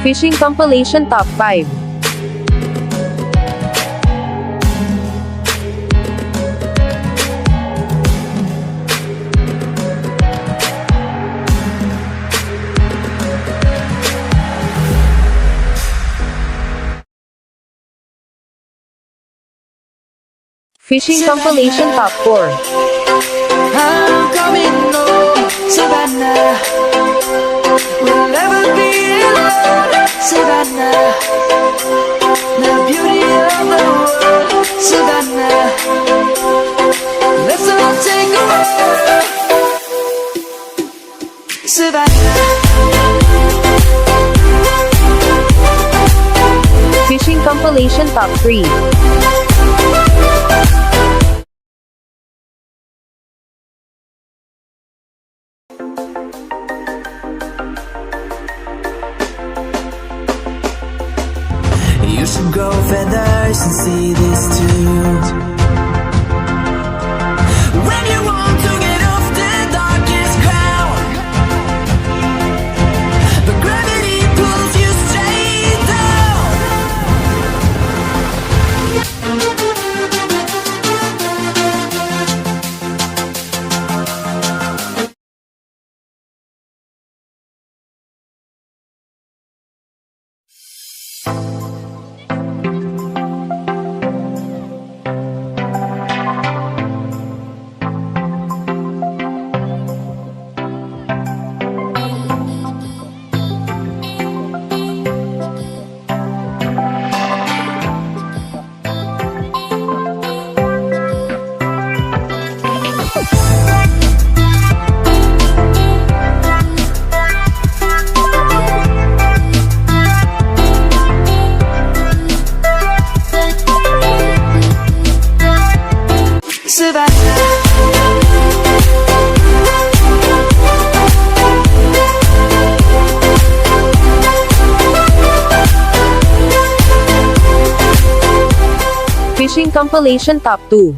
Fishing compilation top 5. Fishing compilation top 4. I'm coming home, Savannah. We'll never be alone, Savannah. The beauty of the world, Savannah. Let's all take a walk, Savannah. Fishing compilation top 3. You should grow feathers and see this too. When you want to get off the darkest ground, but gravity pulls you straight down. Fishing compilation top 2.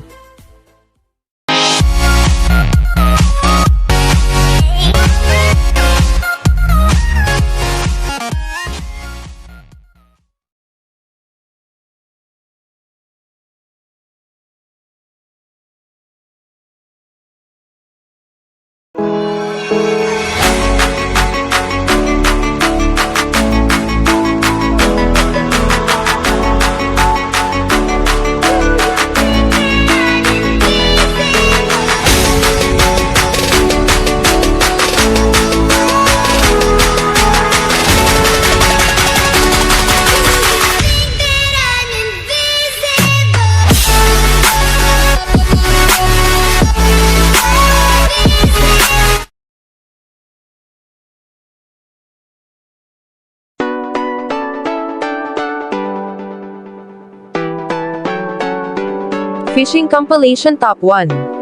Fishing compilation top 1.